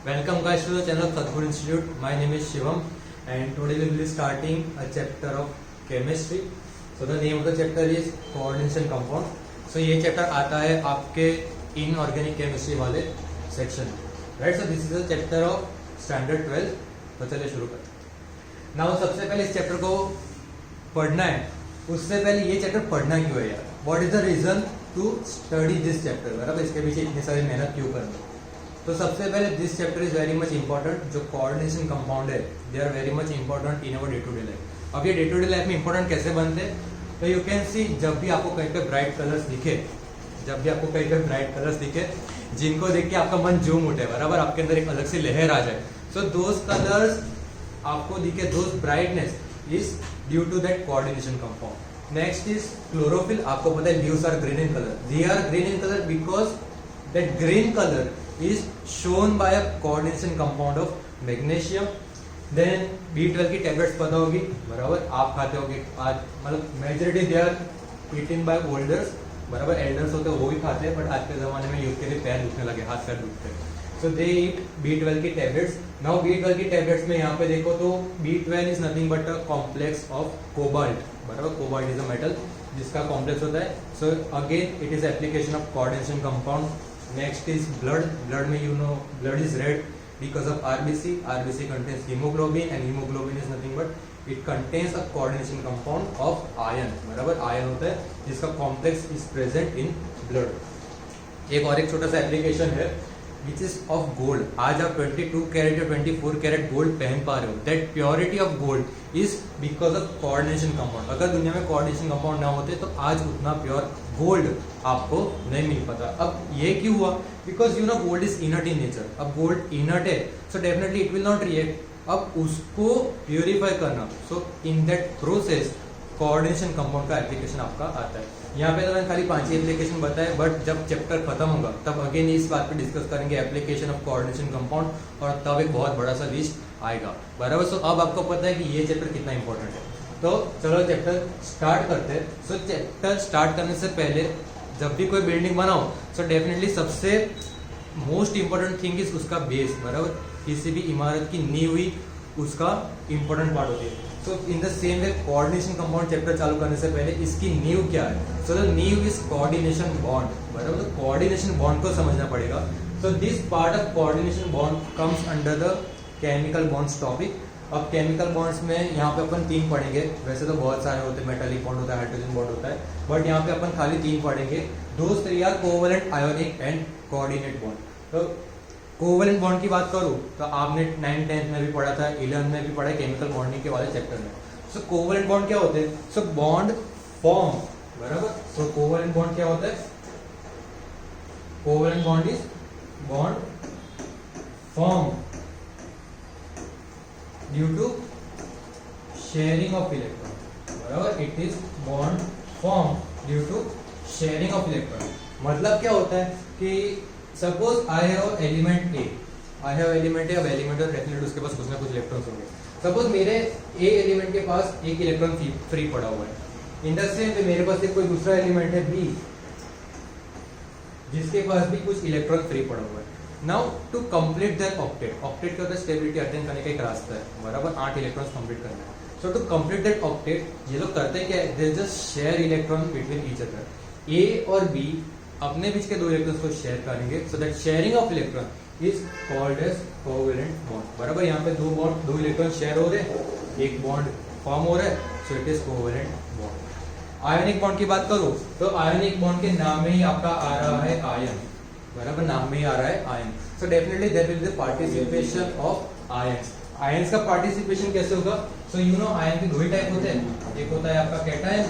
Welcome guys to the channel of Sadhguru Institute. My name is Shivam and today we will be starting a chapter of chemistry. So the name of the chapter is coordination compound. So ये chapter आता है आपके inorganic chemistry वाले section में, right? So this is a chapter of standard 12. तो चलिए शुरू करते हैं. Now सबसे पहले इस chapter को पढ़ना है. उससे पहले ये chapter पढ़ना क्यों है यार? What is the reason to study this chapter? बराबर इसके पीछे इतनी सारी मेहनत क्यों करनी? तो सबसे पहले this chapter is very much important. जो कोऑर्डिनेशन कंपाउंड है they are very much important in our day to day life. अब ये डे टू डे लाइफ में इंपॉर्टेंट कैसे बनते हैं? तो यू कैन सी जब भी आपको कहीं पे ब्राइट कलर्स दिखे, जिनको देख के आपका मन झूम उठे, बराबर आपके अंदर एक अलग सी लहर आ जाए. सो दोज कलर्स आपको दिखे, those brightness is due to that coordination compound. Next is chlorophyll. आपको पता है leaves are green in colour. They are green in colour because that green colour is shown by a coordination compound of magnesium. Then B12 की tablets पता होगी, बराबर आप खाते होगे आज, मतलब majority they are eaten by olders, बराबर एल्डर्स होते हैं वो भी खाते हैं, बट आज के जमाने में यूथ के लिए पैर दुखने लगे, हाथ पैर दुखते हैं. सो दे ईट B12 की टैबलेट्स. नाउ B12 की टैबलेट्स में यहाँ पे देखो तो B12 is nothing but a complex of cobalt, बराबर कोबाल्ट इज अ मेटल जिसका कॉम्प्लेक्स होता है. So again it is application of coordination compound. Next is blood. Blood में you know blood is red because of RBC. RBC contains hemoglobin and hemoglobin is nothing but it contains a coordination compound of iron. बराबर ion होता है जिसका complex is present in blood. एक और एक छोटा सा एप्लीकेशन है which is of gold. आज आप 22 कैरेट या 24 कैरेट गोल्ड पहन पा रहे हो. That purity of gold is because of coordination compound. अगर दुनिया में coordination compound ना होते तो आज उतना प्योर गोल्ड आपको नहीं मिल पाता. अब ये क्यों हुआ? Because you know gold is inert in nature. अब गोल्ड इनर्ट है so definitely it will not react. अब उसको प्योरीफाई करना, so in that process coordination compound का एप्लीकेशन आपका आता है. यहाँ पे तो मैंने खाली 5 ही एप्लीकेशन बताए, बट जब चैप्टर खत्म होगा तब अगेन इस बात पे डिस्कस करेंगे एप्लीकेशन ऑफ कोऑर्डिनेशन कंपाउंड, और तब एक बहुत बड़ा सा लिस्ट आएगा, बराबर. सो अब आपको पता है कि ये चैप्टर कितना इंपॉर्टेंट है. तो चलो चैप्टर स्टार्ट करते हैं. सो चैप्टर स्टार्ट करने से पहले जब भी कोई बिल्डिंग बनाओ सो डेफिनेटली सबसे मोस्ट इंपॉर्टेंट थिंग इज उसका बेस, बराबर. किसी भी इमारत की नींव ही उसका इंपॉर्टेंट पार्ट होती है. So in the same way coordination compound chapter चालू करने से पहले इसकी नींव क्या है? सो द नींव इज कोऑर्डिनेशन बॉन्ड, बराबर. तो कोऑर्डिनेशन बॉन्ड को समझना पड़ेगा. So this part of coordination bond comes under the chemical bonds topic. अब केमिकल बॉन्ड्स में यहाँ पे अपन 3 पढ़ेंगे. वैसे तो बहुत सारे होते हैं, मेटालिक बॉन्ड होता है, हाइड्रोजन बॉन्ड होता है, बट यहाँ पे अपन खाली 3 पढ़ेंगे. Those 3 are covalent, ionic and coordinate bond. तो कोवैलेंट बॉन्ड की बात करूँ तो आपने 9th 10th में भी पढ़ा था, 11th में भी पढ़ा है केमिकल बॉन्डिंग के वाले चैप्टर में. सो कोवैलेंट बॉन्ड क्या होते हैं? सो बॉन्ड फॉर्म, बराबर. सो कोवैलेंट बॉन्ड क्या होता है? Covalent bond is bond form due to sharing of electron, बराबर. It is bond form due to sharing of electron. मतलब क्या होता है कि suppose I have element A. अब एलिमेंट और डेफिनेटली उसके पास कुछ ना कुछ इलेक्ट्रॉन्स होंगे. सपोज मेरे ए एलिमेंट के पास एक इलेक्ट्रॉन फ्री पड़ा हुआ है. इन द सेम वे मेरे पास एक कोई दूसरा एलिमेंट है बी जिसके पास भी कुछ इलेक्ट्रॉन फ्री पड़ा हुआ है. Now to complete that octet. Octet क्या होता है? स्टेबिलिटी अटेन करने का एक रास्ता है, बराबर. 8 इलेक्ट्रॉन्स कंप्लीट करना है. So to complete that octet ये लोग करते क्या है? They just share electron between each other. A और बी अपने बीच के 2 इलेक्ट्रॉन्स को शेयर करेंगे. So that sharing of electron is called as covalent bond, बराबर. यहाँ पे 2 इलेक्ट्रॉन शेयर हो रहे हैं, एक बॉन्ड फॉर्म हो रहा है, सो it is covalent bond. Ionic bond की बात करूं तो आयोनिक बॉन्ड के नाम में ही आपका आ रहा है आयन, बराबर. नाम में ही आ रहा है ion. So definitely there will be participation of ions. Ions का पार्टिसिपेशन कैसे होगा? सो यू नो आयन के 2 ही टाइप होते हैं. एक होता है आपका कैटायन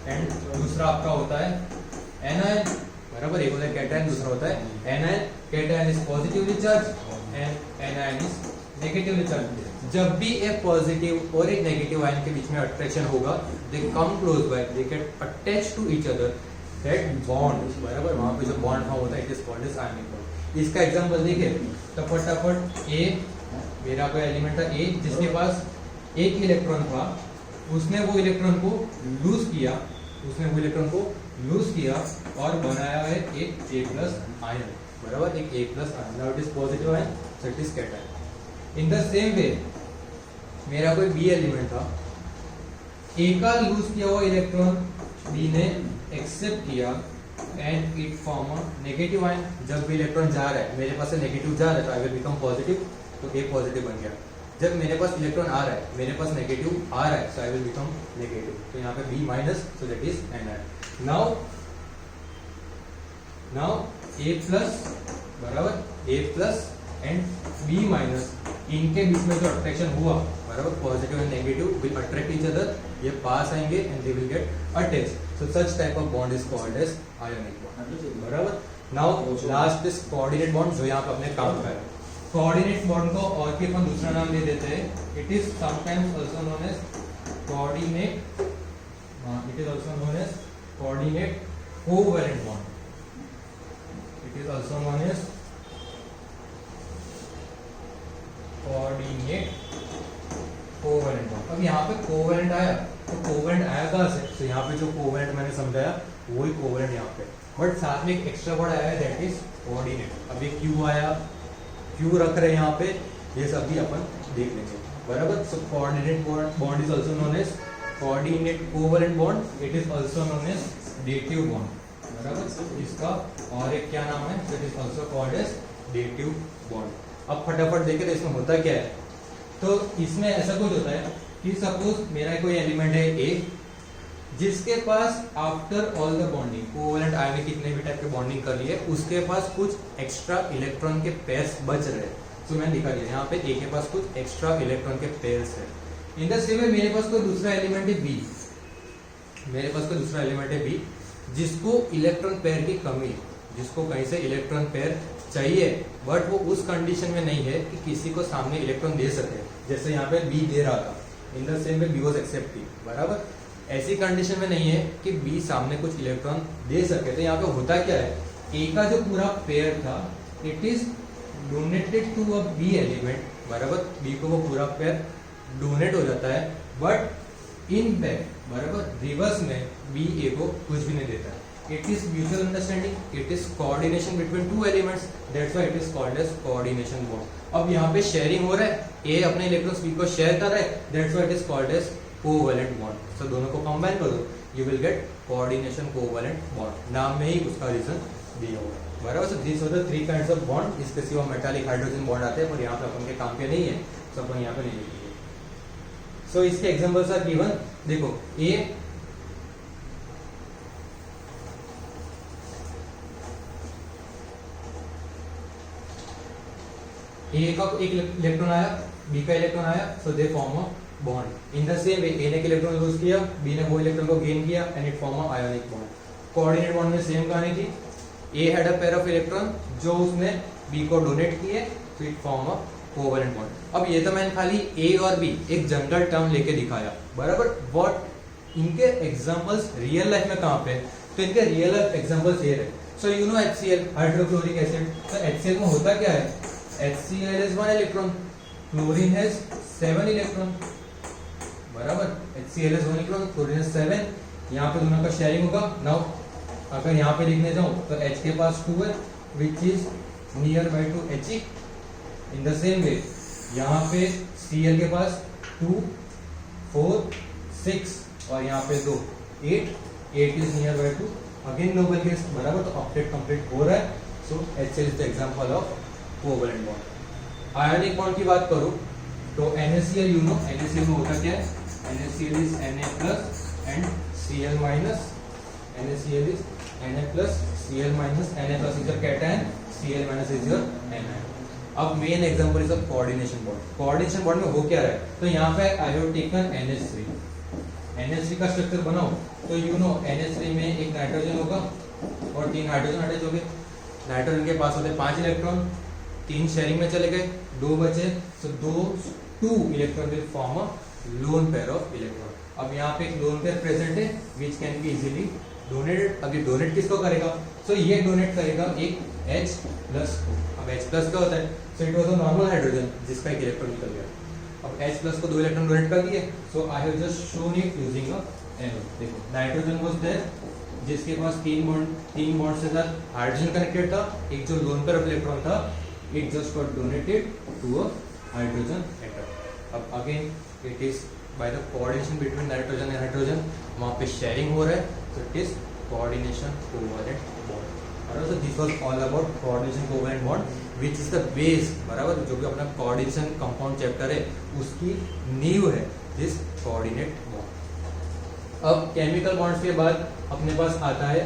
एंड दूसरा आपका होता है एनायन, बराबर. एक होता है कैटायन, दूसरा होता है anion. Cation is positively charge and anion is negatively charge. जब भी एक पॉजिटिव और एक नेगेटिव आयन के बीच में अट्रैक्शन होगा, they come close by, they get attached to each other, that bond, बराबर. वहां पे जो बॉन्ड फॉर्म होता है it is called as ionic bond. इसका एग्जांपल देखिए तो फटाफट ए, मेरा कोई एलिमेंट था ए जिसके पास एक इलेक्ट्रॉन था, उसने वो इलेक्ट्रॉन को लूज किया और बनाया है एक A+ आयन. बराबर, एक A प्लस आया, now it is positive ion, so it is cation. In the same वे मेरा कोई B एलिमेंट था, A का लूज किया हुआ इलेक्ट्रॉन B ने एक्सेप्ट किया and it form a negative ion. जब भी इलेक्ट्रॉन जा रहा है, मेरे पास से नेगेटिव जा रहा है, तो आई विल बिकम पॉजिटिव, तो A पॉजिटिव बन गया। जब मेरे पास इलेक्ट्रॉन आ रहा है, मेरे पास नेगेटिव आ रहा है, so I will become negative, तो यहाँ पे B minus, so that is Ni। Now A plus बराबर A plus and B minus, इनके बीच में जो अट्रैक्शन हुआ बराबर, positive and negative will attract each other, ये पास आएंगे and they will get attach, so such type of bond is called as ionic bond, बराबर। Now last is coordinate bond, जो यहाँ पे अपने काम कर रहा है। कोऑर्डिनेट बॉन्ड को और भी अपन दूसरा नाम दे देते हैं, it is sometimes also known as coordinate, it is also known as coordinate covalent bond, it is also known as coordinate covalent bond. अब यहाँ पे कोवैलेंट आया, तो कोवैलेंट आया कहाँ से? तो यहाँ पे जो कोवैलेंट मैंने समझाया वही कोवैलेंट यहाँ पे, बट साथ में एक एक्स्ट्रा वर्ड आया है, दैट इज कोऑर्डिनेट। अब ये क्यों आया, क्यों रख रहे हैं यहाँ पे, ये सब भी अपन देख लेंगे, बराबर। So coordinate bond is also known as coordinate covalent bond, it is also known as dative bond, बराबर। इसका और एक क्या नाम है, it is also called as dative bond. अब फटाफट देखें तो इसमें होता क्या है। तो इसमें ऐसा कुछ होता है कि सपोज मेरा कोई एलिमेंट है A, जिसके पास after all the bonding, covalent ion में कितने भी टाइप के बॉन्डिंग कर लिए, उसके पास कुछ एक्स्ट्रा इलेक्ट्रॉन के पेयर्स बच रहे हैं। तो मैंने लिखा दिया यहाँ पे A के पास कुछ एक्स्ट्रा इलेक्ट्रॉन के पेयर्स है। इन द सेम वे मेरे पास कोई दूसरा एलिमेंट है B, मेरे पास कोई दूसरा एलिमेंट है B, जिसको इलेक्ट्रॉन पेयर की कमी है, जिसको कहीं से इलेक्ट्रॉन पेयर चाहिए, बट वो उस कंडीशन में नहीं है कि किसी को सामने इलेक्ट्रॉन दे सके, जैसे यहाँ पे B दे रहा था, इन the same way B was accepting, बराबर। ऐसी कंडीशन में नहीं है कि B सामने कुछ इलेक्ट्रॉन दे सके। तो यहाँ पे होता क्या है, A का जो पूरा पेयर था, it is donated to a B element, बराबर। B को वो पूरा पेयर डोनेट हो जाता है, बट इन बैक, बराबर, रिवर्स में B A को कुछ भी नहीं देता है। It is mutual understanding, it is coordination between two elements, that's why it is called as coordination bond। अब यहाँ पे शेयरिंग हो रहा है, A अपने इलेक्ट्रॉन्स B को शेयर कर रहा है, that's why it is called as covalent bond। So दोनों को कंबाइन कर दो, you will get coordination covalent bond। नाम में ही उसका रीजन दिया हुआ है, बराबर। So these are the three kinds of bond। इसके सिवा मेटालिक हाइड्रोजन बॉन्ड आते हैं, पर यहाँ पे अपन के काम के नहीं है, so अपन यहाँ पे नहीं लिखेंगे। So इसके एग्जांपल्स आर गिवन, देखो A का एक इलेक्ट्रॉन आया, B का इलेक्ट्रॉन आया, so they form a bond. In the same way A ने एक इलेक्ट्रॉन लूज किया, B ने वो इलेक्ट्रॉन को गेन किया and it form a ionic bond. Coordinate bond में सेम कहानी थी, A had a pair of electron जो उसने B को डोनेट किए, so it form a covalent bond. अब ये तो मैंने खाली A और B एक जनरल टर्म लेके दिखाया, बराबर। व्हाट इनके एग्जांपल्स रियल लाइफ में कहां पे, तो इनके रियल लाइफ एग्जांपल्स ये रहे। So you know HCl, hydrochloric acid. तो HCl में होता क्या है, HCl has 1 electron, chlorine has 7 electron, बराबर। HCl has 1 electron, chlorine has 7। यहाँ पे दोनों का शेयरिंग होगा। नाउ अगर यहाँ पे लिखने जाऊँ तो H के पास 2 है, which is near by to He। In the same way यहाँ पे Cl के पास 2, 4, 6 और यहाँ पे 2, 8 is near by to again noble gas, बराबर। तो ऑक्टेट कंप्लीट हो रहा है। So HCl is the example of covalent bond. Ionic bond की बात करूं तो NaCl, यू नो NaCl में होता क्या है, NaCl is Na+ and Cl-। NaCl is Na+, Cl-। Na+ is your cation, Cl- is your anion। अब main example is coordination bond. Coordination bond में हो क्या रहा है, तो यहाँ पे I have taken NH3। NH3 का स्ट्रक्चर बनाओ तो यू नो NH3 में एक नाइट्रोजन होगा और 3 हाइड्रोजन अटैच हो गए। नाइट्रोजन के पास होते 5 इलेक्ट्रॉन, 3 शेयरिंग में चले गए, 2 बचे, सो 2 electron will form a loan pair of electron. अब यहाँ पे एक लोन पेयर प्रेजेंट है which can be easily donated. अब ये डोनेट किसको करेगा, सो ये डोनेट करेगा एक H+ को। अब H+ क्या होता है, so it was a normal hydrogen जिसका एक इलेक्ट्रॉन निकल गया। अब H+ को 2 इलेक्ट्रॉन डोनेट कर दिए, so I have just shown it using a arrow. देखो नाइट्रोजन वाज देयर, जिसके पास तीन बॉन्ड्स के साथ हाइड्रोजन कनेक्टेड था, एक जो लोन पेयर ऑफ इलेक्ट्रॉन था, it just got donated to a hydrogen atom. अब again it is by the coordination between nitrogen and hydrogen, वहां पे शेयरिंग हो रहा है, so it is coordination covalent bond। बराबर, so this was all about coordination covalent bond which is the base, बराबर, जो भी अपना coordination compound चैप्टर है उसकी नींव है this coordinate bond। अब केमिकल बॉन्ड्स के बाद अपने पास आता है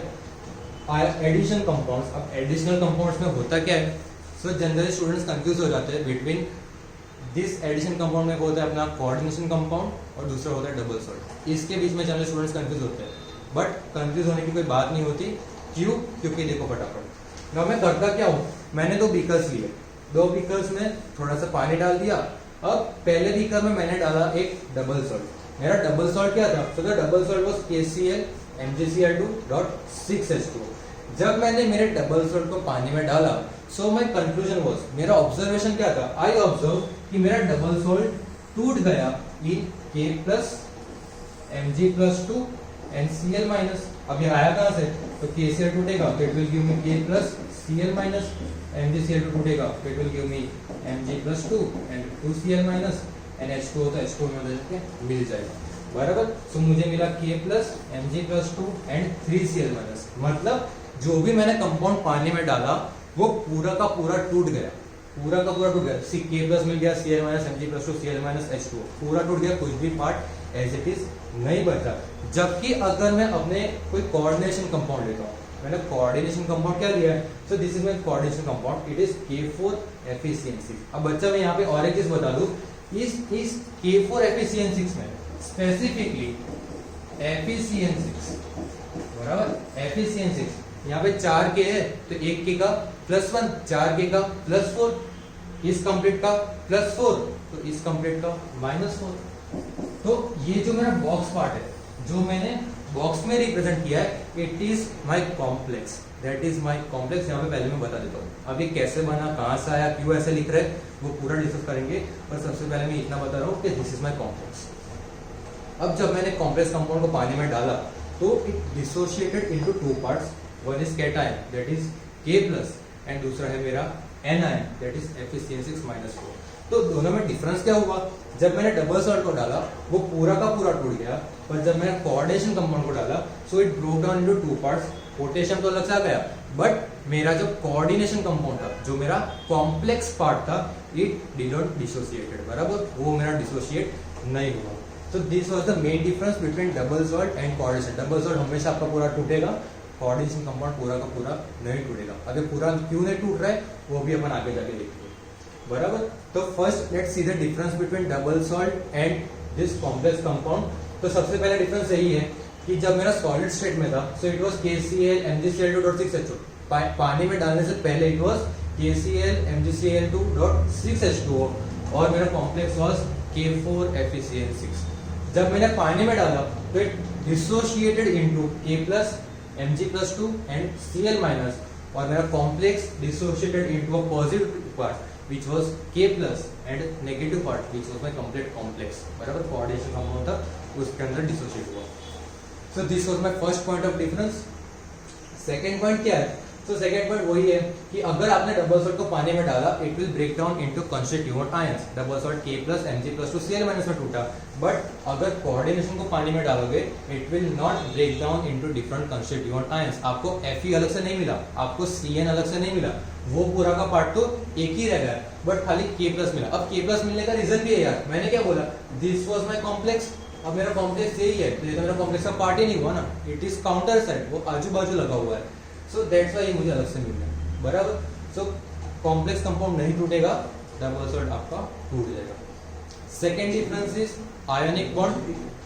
एडिशन कंपाउंड्स। अब एडिशनल कंपाउंड्स में होता क्या है, सो जनरली स्टूडेंट्स कंफ्यूज हो जाते हैं बिटवीन दिस एडिशन कंपाउंड में होता है अपना कोऑर्डिनेशन कंपाउंड और दूसरा होता है डबल सॉल्ट। इसके बीच में जनरल स्टूडेंट्स कंफ्यूज होते हैं, बट कंफ्यूज होने की कोई बात नहीं होती। क्यों? क्योंकि देखो फटाफट ना मैं करता क्या हूँ, मैंने दो बीकर्स लिए, दो बीकर्स में थोड़ा सा पानी डाल दिया। अब पहले बीकर में मैंने डाला एक डबल सॉल्ट। मेरा डबल सॉल्ट क्या था, so the double salt was KCl MgCl2.6H2। जब मैंने मेरे डबल सॉल्ट को पानी में डाला, सो माय कंक्लूजन वाज, मेरा ऑब्जर्वेशन क्या था, आई ऑब्जर्व कि मेरा डबल सॉल्ट टूट गया इन K plus Mg+2 and Cl minus. अब ये आया कहां से, तो KCl टूटेगा तो it will give me K plus Cl minus, MgCl टूटेगा तो it will give me Mg+2 and 2Cl minus, and H2 होता है, H2 में बदल के मिल जाएगा। बराबर, सो मुझे मिला K plus Mg+2 and 3Cl minus. मतलब जो भी मैंने कंपाउंड पानी में डाला वो पूरा का पूरा टूट गया, पूरा का पूरा टूट गया। K प्लस मिल गया, Cl minus, Mg+2, Cl minus, H2 पूरा टूट गया, कुछ भी पार्ट एज इट इज नहीं बचा। जबकि अगर मैं अपने कोई कोऑर्डिनेशन कंपाउंड लेता हूँ, मैंने कोऑर्डिनेशन कंपाउंड क्या लिया है, so this is my coordination compound, it is K4Fe-CN6। अब बच्चा मैं यहाँ पे और एक चीज बता दूं, इस K4Fe-CN6 में स्पेसिफिकली Fe-CN6, बराबर, Fe-CN6 यहाँ पे 4K है तो 1K का +1, 4K का +4, इस कंप्लीट का +4 तो इस कंप्लीट का -4। तो ये जो मेरा बॉक्स पार्ट है, जो मैंने बॉक्स में रिप्रेजेंट किया है, it is my complex, that is my complex. यहाँ पे पहले मैं बता देता हूँ अभी कैसे बना, कहाँ से आया, क्यों ऐसे लिख रहे हैं, वो पूरा डिस्कस करेंगे। पर सबसे पहले मैं इतना बता रहा हूँ कि दिस इज माय कॉम्प्लेक्स। अब जब मैंने कॉम्प्लेक्स कंपाउंड को पानी में डाला तो it dissociated into two parts, one is cation that is K plus and दूसरा है मेरा एनायन दैट इज Fe-CN6-4। तो दोनों में डिफरेंस क्या हुआ, जब मैंने डबल सॉल्ट को डाला वो पूरा का पूरा टूट गया, पर जब मैंने कोऑर्डिनेशन कंपाउंड को डाला so it broke down into two parts. Potassium तो अलग से आ गया, बट मेरा जो कोऑर्डिनेशन कंपाउंड था, जो मेरा कॉम्प्लेक्स पार्ट था, इट डिड नॉट डिसोसिएटेड, बराबर, वो मेरा डिसोसिएट नहीं हुआ। तो this was the main difference between double salt and coordination. Double salt हमेशा आपका पूरा टूटेगा, कोऑर्डिनेशन कंपाउंड पूरा का पूरा नहीं टूटेगा। अगर पूरा क्यों नहीं टूट रहा है वो भी अपन आगे जाके देखेंगे, बराबर। तो first let's see the difference between double salt and this complex compound. तो सबसे पहला डिफरेंस यही है कि जब मेरा सॉलिड स्टेट में था so it was KCl MgCl2.6H2, पानी में डालने से पहले इट वाज KCl MgCl2.6H2O और मेरा कॉम्प्लेक्स वाज K4Fe-CN6। जब मैंने पानी में डाला तो it dissociated into K plus Mg+2 and Cl minus, और मेरा complex dissociated into a positive part which was K plus and negative part which was my complete complex, बराबर, कोऑर्डिनेशन कंपाउंड था उसके अंदर डिसोशिएट हुआ। So this was my first point of difference। Second point क्या है, तो second point वही है कि अगर आपने डबल सॉल्ट को पानी में डाला it will break down into constituent ions. Double salt K plus Mg+2 Cl minus में टूटा, बट अगर कोऑर्डिनेशन को पानी में डालोगे it will not break down into different constituent ions. आपको Fe अलग से नहीं मिला, आपको Cn अलग से नहीं मिला, वो पूरा का पार्ट तो एक ही रह गया, बट खाली K प्लस मिला। अब K प्लस मिलने का रीजन भी है यार, मैंने क्या बोला, दिस वाज माय कॉम्प्लेक्स। अब मेरा कॉम्प्लेक्स यही है तो ये तो मेरा कॉम्प्लेक्स का पार्ट ही नहीं हुआ ना, इट इज काउंटर साइड, वो आजू बाजू लगा हुआ है, सो दैट्स व्हाई ये मुझे अलग से मिल रहा है, बराबर। सो कॉम्प्लेक्स कंपाउंड नहीं टूटेगा, डबल सॉल्ट आपका टूट जाएगा। Second difference is ionic bond.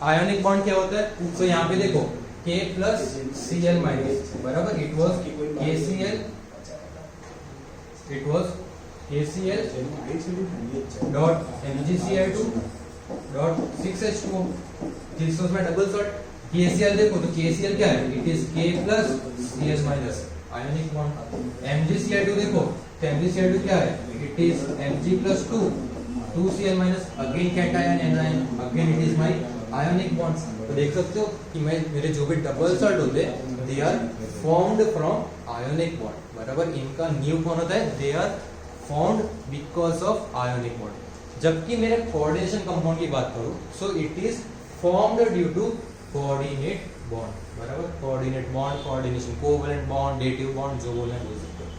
Ionic bond क्या होता है, सो यहाँ पे देखो K प्लस Cl माइनस, बराबर, it was KCl, it was KCl dot MgCl2.6H2O, this was my double salt। KCl देखो तो KCl क्या है, it is K plus Cl minus, ionic bond। MgCl2 देखो तो MgCl2 क्या है, it is Mg+2 2Cl minus, again cation anion, again it is my ionic bond. तो देख सकते हो कि मैं मेरे जो भी डबल सॉल्ट होते हैं they are formed from ionic bond, बराबर। इनका न्यू कौन होता है, they are formed because of ionic bond. जबकि मेरे कोऑर्डिनेशन कंपाउंड की बात करूं, so it is formed due to coordinate bond, बराबर। Coordinate bond, coordination, covalent bond, dative bond, जो बोलना बोल सकते हो।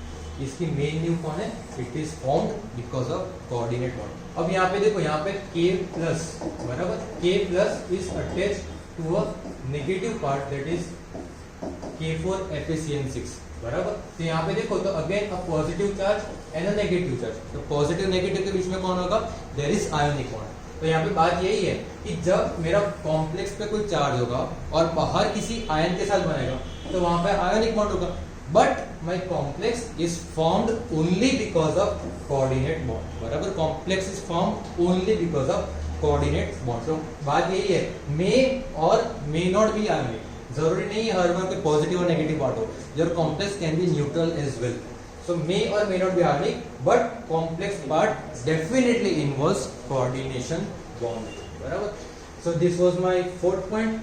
इसकी मेन न्यू कौन है, it is formed because of coordinate bond. अब यहाँ पे देखो, यहाँ पे K प्लस, बराबर, K plus is attached to a negative part that is K4FeCN6, बराबर। तो यहाँ पे देखो, तो again a positive charge and a negative charge. तो पॉजिटिव नेगेटिव के बीच में कौन होगा, देयर इज आयोनिक बॉन्ड। तो यहाँ पे बात यही है कि जब मेरा कॉम्प्लेक्स पे कोई चार्ज होगा और बाहर किसी आयन के साथ बनेगा तो वहां पे आयोनिक बॉन्ड होगा, but my complex is formed only because of coordinate bond, बराबर। Complex is formed only because of coordinate bond. तो बात यही है, मे और मे नॉट बी आयोनिक, जरूरी नहीं है हर बार कोई पॉजिटिव और नेगेटिव पार्ट हो। Your complex can be neutral as well. So may or may not be ionic, but complex part definitely involves coordination bond, बराबर। So this was my fourth point.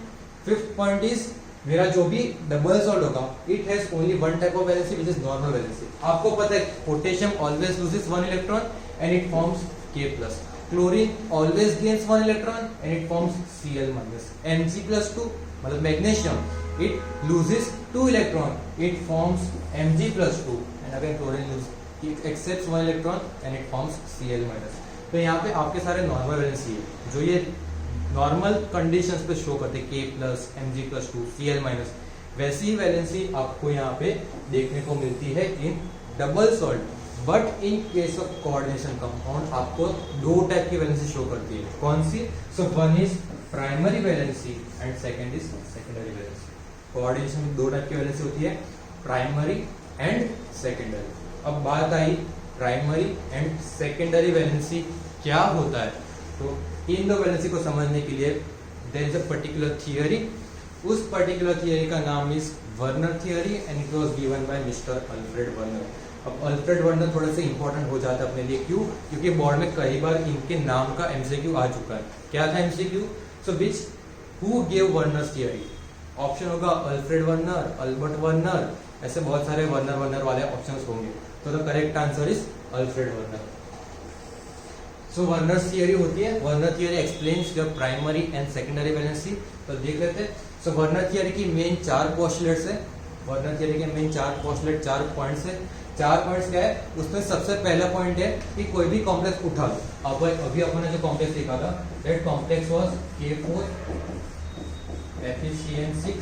Fifth point is मेरा जो भी double salt होगा, it has only one type of valency which is normal valency। आपको पता है potassium always loses one electron and it forms K plus। Chlorine always gains one electron and it forms Cl minus। Mg+2 मतलब magnesium, it loses two electron, it forms Mg+2। Again chlorine lose accepts one electron and it forms Cl minus. तो यहाँ पे आपके सारे normal valency है जो ये normal conditions पे शो करते हैं, K plus, Mg+2, Cl minus. वैसी ही वैलेंसी आपको यहाँ पे देखने को मिलती है in double salt, but in case of coordination compound आपको दो टाइप की वैलेंसी शो करती है। कौन सी, so one is primary valency and second is secondary valency. Coordination में दो टाइप की वैलेंसी होती है, प्राइमरी एंड सेकेंडरी। अब बात आई प्राइमरी एंड सेकेंडरी वैलेंसी क्या होता है, तो इन दो वैलेंसी को समझने के लिए there is a particular theory. उस पर्टिकुलर थियरी का नाम is Werner theory and it was given by mister Alfred Werner. अब अल्फ्रेड वर्नर थोड़ा सा इंपॉर्टेंट हो जाता है अपने लिए, क्यों, क्योंकि बोर्ड में कई बार इनके नाम का एमसीक्यू आ चुका है। क्या था MCQ, so which who gave Werner's theory. Option होगा अल्फ्रेड वर्नर, अल्बर्ट वर्नर, ऐसे बहुत सारे वर्नर वाले ऑप्शंस होंगे। तो the correct answer is Alfred Werner. So Werner's theory होती है, Werner theory explains your primary and secondary valency. तो देख लेते हैं। सो वर्नर थियरी की मेन 4 पोस्टुलेट्स है। वर्नर थियरी के मेन 4 पोस्टुलेट, 4 पॉइंट्स है। 4 पॉइंट्स क्या है, उसमें सबसे पहला पॉइंट है कि कोई भी कॉम्प्लेक्स उठा लो। अब अभी अपन ने जो कॉम्प्लेक्स देखा था, that complex was K4FeCN6,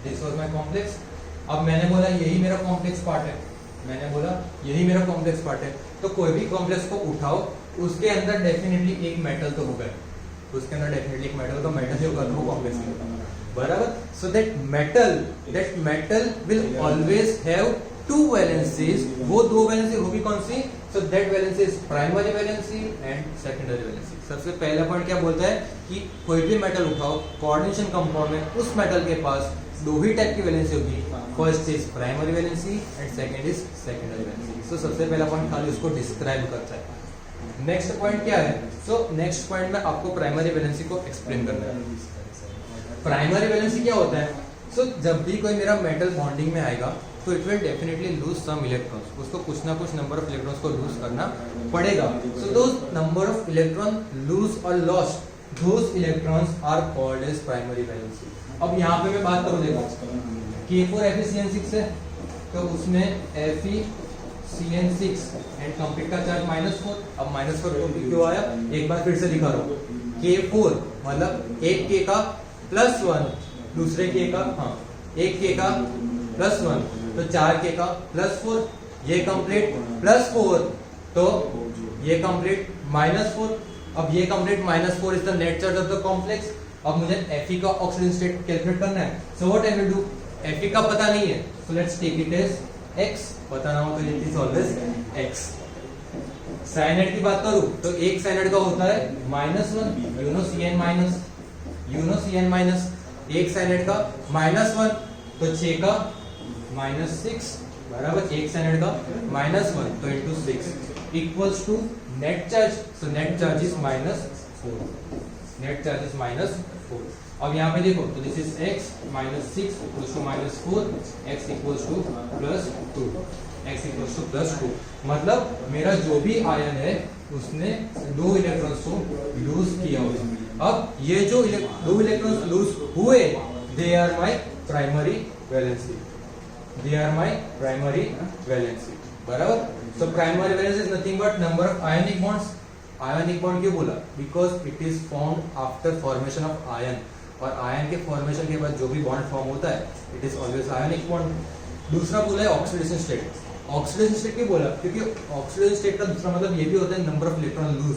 this was my complex. अब मैंने बोला यही मेरा कॉम्प्लेक्स पार्ट है, मैंने बोला यही मेरा कॉम्प्लेक्स पार्ट है, तो कोई भी कॉम्प्लेक्स को उठाओ, उसके अंदर डेफिनेटली एक मेटल तो होगा, उसके अंदर डेफिनेटली एक मेटल, तो मेटल जो होगा वो कॉम्प्लेक्स नहीं होगा, बराबर। So that metal will always have 2 valencies. वो 2 वैलेंसी होगी कौन सी, so that valency is primary valency and secondary valency. सबसे पहला पॉइंट क्या बोलता है कि कोई भी मेटल उठाओ कोऑर्डिनेशन कंपाउंड में, उस मेटल के पास 2 ही टाइप की वैलेंसी होगी, first is primary valency and second is secondary valency. So सबसे पहला पॉइंट खाली उसको डिस्क्राइब करता है। नेक्स्ट पॉइंट क्या है, सो नेक्स्ट पॉइंट में आपको प्राइमरी वैलेंसी को एक्सप्लेन करना है। प्राइमरी वैलेंसी क्या होता है, सो जब भी कोई मेरा मेटल बॉन्डिंग में आएगा तो it will definitely lose some electrons, उसको कुछ ना कुछ नंबर ऑफ इलेक्ट्रॉन्स को लूज करना पड़ेगा। So those number of electron lose और lost, those electrons are called as primary valency. अब यहाँ पे मैं बात करूँ, देखो K4FeCN6 है तो उसमें FeCN6 एंड कंप्लीट का चार्ज -4। अब -4 क्यों आया, एक बार फिर से दिखा रहा हूँ। K4 मतलब एक K का +1, दूसरे K का, हाँ एक K का +1 तो 4 K का +4, ये कंप्लीट +4 तो ये कंप्लीट -4। अब ये complete -4 is the net charge of the complex. अब मुझे Fe का ऑक्सीजन स्टेट कैलकुलेट करना है, so what I will do, Fe का पता नहीं है, so let's take it as X, पता ना हो तो it is always X। Cyanide की बात करूं तो एक साइनाइड का होता है -1, यू नो Cn माइनस, एक साइनाइड का -1 तो 6 का -6, बराबर। एक साइनाइड का -1 तो into 6 equals to net charge, so net charge is -4, net charge is 4। अब यहाँ पे देखो तो this is x -6 equals to -4, x equals to +2, x equals to +2। मतलब मेरा जो भी आयन है उसने 2 इलेक्ट्रॉन्स को लूज किया होगा। अब ये जो 2 इलेक्ट्रॉन्स लूज हुए they are my primary valency, they are my primary valency, बराबर। So primary valency is nothing but number of ionic bonds. Ionic bond क्यों बोला? Because it is formed after formation of ion, और ion के formation के बाद जो भी bond form होता है it is always ionic bond. दूसरा बोला है ऑक्सीडेशन स्टेट। ऑक्सीडेशन स्टेट क्यों बोला? क्योंकि ऑक्सीडेशन स्टेट का दूसरा मतलब ये भी होता है नंबर ऑफ इलेक्ट्रॉन लूज,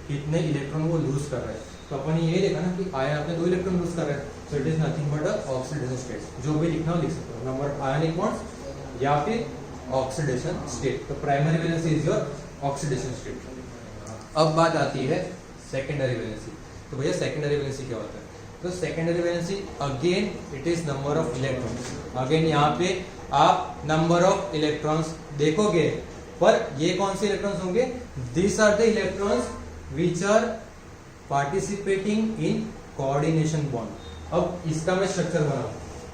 कितने इलेक्ट्रॉन वो लूज कर रहा है। तो अपन ये देखा ना कि आयन अपने 2 इलेक्ट्रॉन लूज कर रहे हैं, सो it is nothing but a oxidation state. जो भी लिखना हो लिख सकते हो, नंबर ऑफ आयनिक बॉन्ड्स या फिर ऑक्सीडेशन स्टेट। तो primary valency is your oxidation state. अब बात आती है सेकेंडरी वैलेंसी। तो भैया सेकेंडरी वैलेंसी क्या होता है? तो secondary valency again it is number of electrons. Again यहाँ पे आप नंबर ऑफ इलेक्ट्रॉन्स देखोगे, पर ये कौन से इलेक्ट्रॉन्स होंगे? This are the electrons which are participating in coordination bond. अब इसका मैं स्ट्रक्चर बनाऊं,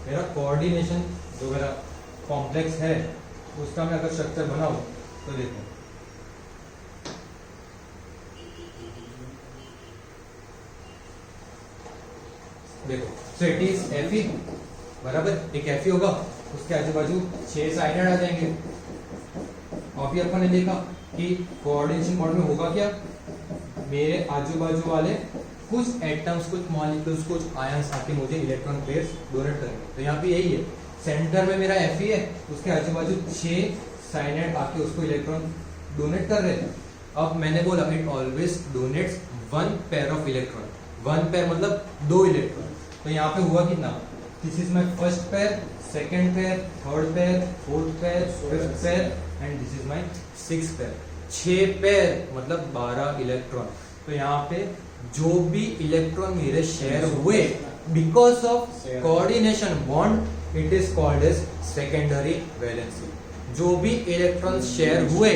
मेरा कोऑर्डिनेशन जो मेरा कॉम्प्लेक्स है उसका मैं अगर स्ट्रक्चर बनाऊं तो देखो सो इट इज Fe, बराबर। एक Fe होगा, उसके आजू बाजू 6 साइडेड आ जाएंगे। और फिर अपन ने देखा कि कोऑर्डिनेशन बॉन्ड में होगा क्या, मेरे आजू बाजू वाले कुछ एटम्स, कुछ मॉलिक्यूल्स, कुछ आयंस आके मुझे इलेक्ट्रॉन पेयर्स डोनेट करेंगे। तो यहाँ पे यही है, सेंटर में मेरा Fe है, उसके आजू बाजू 6 साइडेड आके उसको इलेक्ट्रॉन डोनेट कर रहे हैं। अब मैंने बोला it always donates 1 pair of electron. 1 pair मतलब 2 इलेक्ट्रॉन। तो यहाँ पे हुआ कितना? This is my first pair, second pair, third pair, fourth pair, fifth pair and this is my sixth pair. 6 pair मतलब 12 इलेक्ट्रॉन। तो यहाँ पे जो भी इलेक्ट्रॉन मेरे शेयर हुए because of coordination bond it is called as secondary valency. जो भी इलेक्ट्रॉन शेयर हुए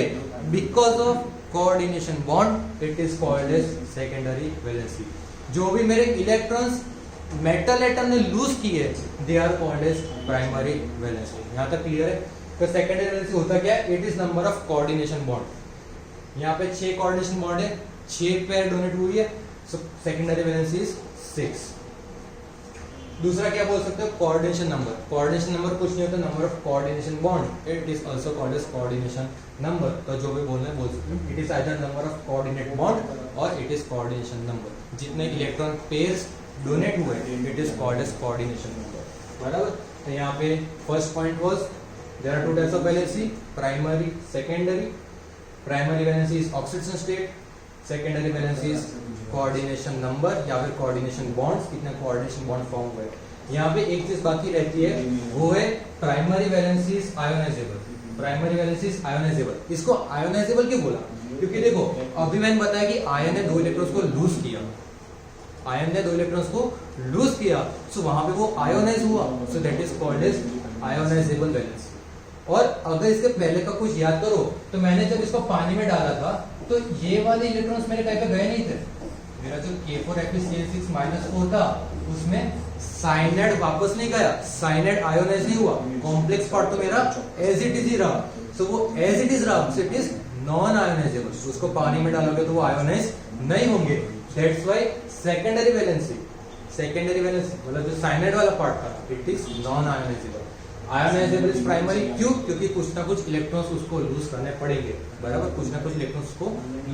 because of coordination bond it is called as secondary valency. जो भी मेरे इलेक्ट्रॉन्स मेटल एटम ने लूज किए they are called as primary valency. यहाँ तक क्लियर है? तो सेकेंडरी वैलेंसी होता क्या है? It is number of coordination bond. यहाँ पे 6 कोऑर्डिनेशन बॉन्ड है, 6 पेयर डोनेट हुई है, सो सेकेंडरी वैलेंसी इज 6। दूसरा क्या बोल सकते हो? Coordination number. कोऑर्डिनेशन नंबर कुछ नहीं होता, number of coordination bond, it is also called as coordination number. तो जो भी बोलना है बोल सकते हो, it is either number of coordinate bond और इट इज कोऑर्डिनेशन नंबर। जितने इलेक्ट्रॉन पेयर्स डोनेट हुए it is called as coordination number, बराबर। तो यहाँ पे first point was there are 2 types of valency, primary, secondary. Primary valency is oxidation state, secondary valency is coordination number या फिर coordination bonds, कितने coordination bond form हुए। यहाँ पे एक चीज बाकी रहती है, वो है primary valency is ionisable. Primary valency is ionisable. इसको आयोनाइजेबल क्यों बोला? क्योंकि देखो अभी मैंने बताया कि आयन ने 2 इलेक्ट्रॉन्स को लूज किया, आयन ने 2 इलेक्ट्रॉन्स को लूज किया, सो वहां पे वो आयोनाइज हुआ, so that is called as ionizable valency. और अगर इसके पहले का कुछ याद करो तो मैंने जब इसको पानी में डाला था तो ये वाले इलेक्ट्रॉन्स मेरे कहीं पे गए नहीं थे। मेरा जो K4Fe(CH6-4) था उसमें साइनाइड वापस नहीं गया, साइनाइड आयोनाइज नहीं हुआ, कॉम्प्लेक्स पार्ट तो मेरा एज इट इज ही रहा। सो वो एज इट इज रहा, सो इट इज नॉन आयोनाइजेबल। उसको पानी में डालोगे तो वो आयोनाइज नहीं होंगे। दैट्स व्हाई सेकेंडरी वैलेंसी मतलब जो साइनाइड वाला पार्ट था it is non ionisable. Ionisable is primary, क्यों? क्योंकि कुछ ना कुछ इलेक्ट्रॉन्स उसको लूज करने पड़ेंगे, बराबर। कुछ ना कुछ इलेक्ट्रॉन्स को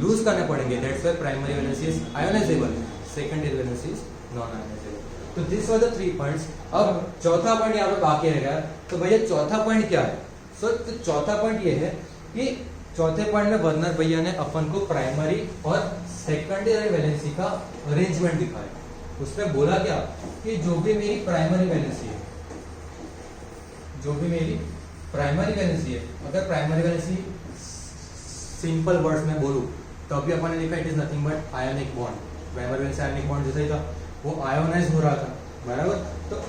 लूज करने पड़ेंगे, that's why primary valency is ionisable, secondary valency is non ionisable. तो दिस वर द 3 पॉइंट्स। अब चौथा पॉइंट यहाँ पे बाकी रह गया। तो भैया चौथा पॉइंट क्या है? तो चौथा पॉइंट ये है कि चौथे पॉइंट में वर्नर भैया ने अपन को प्राइमरी और सेकेंडरी वैलेंसी का अरेंजमेंट दिखाया। उसमें बोला क्या कि जो भी मेरी प्राइमरी वैलेंसी है, जो भी मेरी प्राइमरी वैलेंसी है, अगर प्राइमरी वैलेंसी सिंपल वर्ड्स में बोलूं तो अभी अपन ने देखा it is nothing but ionic bond. Primary valency ionic bond जैसा ही था, वो आयोनाइज हो रहा था, बराबर। तो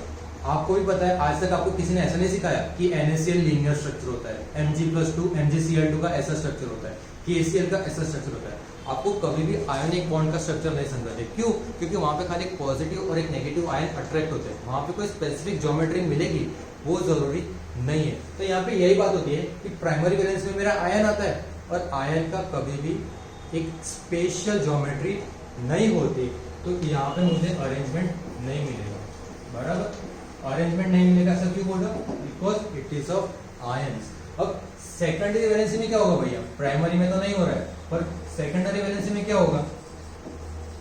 आपको भी पता है, आज तक आपको किसी ने ऐसा नहीं सिखाया कि NaCl लीनियर स्ट्रक्चर होता है, Mg+2 MgCl2 का ऐसा स्ट्रक्चर होता है। KCl का ऐसा स्ट्रक्चर होता है। आपको कभी भी आयोनिक बॉन्ड का स्ट्रक्चर नहीं समझा है, क्यों? क्योंकि वहां पे खाली एक पॉजिटिव और एक नेगेटिव आयन अट्रैक्ट होते हैं, वहां पे कोई स्पेसिफिक ज्योमेट्री मिलेगी वो जरूरी नहीं है। तो यहाँ पे यही बात होती है कि प्राइमरी वैलेंस में मेरा आयन आता है और आयन का कभी भी एक स्पेशल ज्योमेट्री नहीं होती, तो यहाँ पे मुझे अरेंजमेंट नहीं मिलेगा, बराबर? अरेंजमेंट नहीं मिलेगा, सर क्यों बोल रहा हूँ? Because it is of ions. अब सेकेंडरी वैलेंसी में क्या होगा भैया? प्राइमरी में तो नहीं हो रहा है, पर सेकेंडरी वैलेंसी में क्या होगा?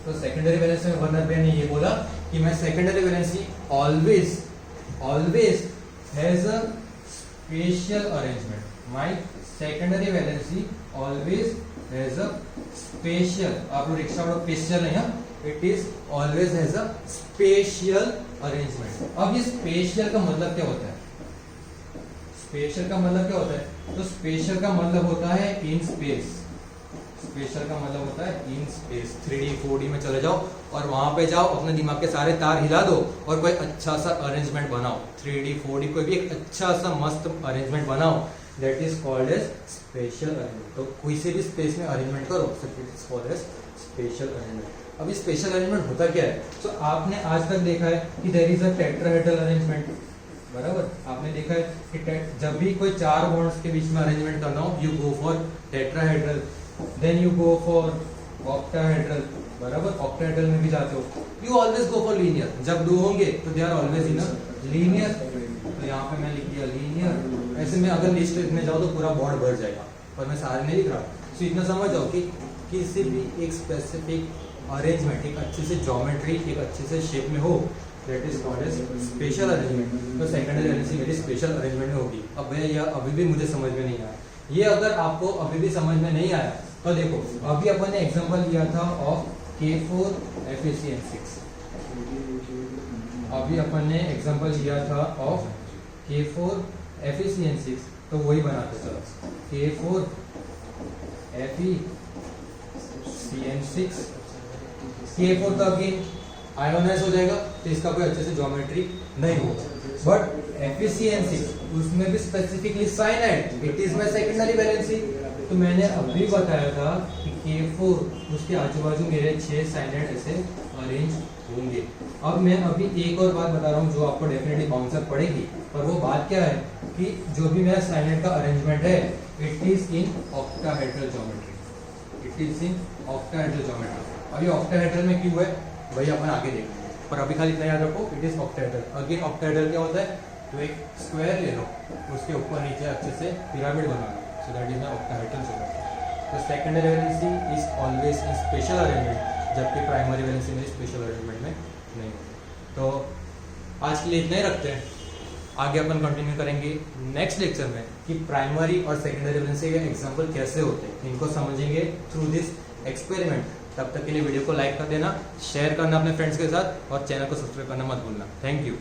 तो सेकेंडरी वैलेंसी में वर्नर पेयर ने ये बोला कि मैं secondary valency always has a special arrangement. My secondary valency always has a special, आप लोग रिक्शा वालों स्पेशल नहीं है, it is always has a special arrangement. अब ये स्पेशल का मतलब क्या होता है? स्पेशल का मतलब क्या होता है? तो स्पेशल का मतलब होता है इन स्पेस। स्पेशल का मतलब होता है इन स्पेस। 3D 4D में चले जाओ और वहां पे जाओ, अपने दिमाग के सारे तार हिला दो और कोई अच्छा सा अरेंजमेंट बनाओ। 3D 4D कोई भी एक अच्छा सा मस्त अरेंजमेंट बनाओ, that is called as spatial arrangement. तो कोई से भी स्पेस में अरेंजमेंट करो, it is called as spatial arrangement. अब ये स्पेशल अरेंजमेंट होता क्या है? तो आपने आज तक देखा है कि there is a tetrahedral arrangement, बराबर? आपने देखा है कि जब भी कोई चार बॉन्ड्स के बीच में अरेंजमेंट करना हो, you go for tetrahedral, then you go for octahedral, बराबर? ऑक्टाहेड्रल में भी जाते हो, you always go for linear. जब दो होंगे तो they are always in linear. तो यहाँ पे मैं लिख दिया लीनियर। ऐसे में अगर लिस्ट में जाओ तो पूरा बॉन्ड भर जाएगा, पर मैं सारे नहीं लिख रहा। तो इतना समझ जाओ कि किसी भी एक स्पेसिफिक अरेंजमेंट, एक अच्छे से ज्योमेट्री, एक अच्छे से शेप में हो, that is called as spatial arrangement. तो सेकेंडरी वैलेंसी मेरी स्पेशल अरेंजमेंट में होगी। अब भैया यह अभी भी मुझे समझ में नहीं आया। ये अगर आपको अभी भी समझ में नहीं आया तो देखो, अभी अपन ने एग्जांपल लिया था ऑफ K4 FeCN6। अभी अपन ने एग्जांपल लिया था ऑफ K4 FeCN6, तो वही बनाते चलो। K4 FeCN6, K4 तो अगेन आयोनाइज हो जाएगा, तो इसका कोई अच्छे से ज्योमेट्री नहीं होगा। बट FeCN6 उसमें भी specifically cyanide, it is my secondary valency. तो मैंने अभी बताया था कि K4 उसके आजू बाजू मेरे 6 साइनाइड ऐसे अरेंज होंगे। अब मैं अभी एक और बात बता रहा हूँ जो आपको डेफिनेटली बाउंसर पड़ेगी, पर वो बात क्या है कि जो भी मेरा साइनाइड का अरेंजमेंट है, it is in octahedral geometry. It is in octahedral geometry. अभी ऑक्टाहेड्रल में क्यों है भैया अपन आगे देखेंगे, पर अभी खाली इतना याद रखो, it is octahedral. Again octahedral क्या होता है? तो एक स्क्वायर ले लो, उसके ऊपर नीचे अच्छे से पिरामिड बना लो, so that is my octahedral geometry. तो secondary valency is always in special arrangement, जबकि प्राइमरी वैलेंसी में स्पेशल अरेंजमेंट में नहीं होती। तो आज के लिए इतना ही रखते हैं, आगे अपन कंटिन्यू करेंगे नेक्स्ट लेक्चर में कि प्राइमरी और सेकेंडरी वैलेंसी के एग्जाम्पल कैसे होते हैं, इनको समझेंगे थ्रू दिस एक्सपेरिमेंट। तब तक के लिए वीडियो को लाइक कर देना, शेयर करना अपने फ्रेंड्स के साथ और चैनल को सब्सक्राइब करना मत भूलना। Thank you.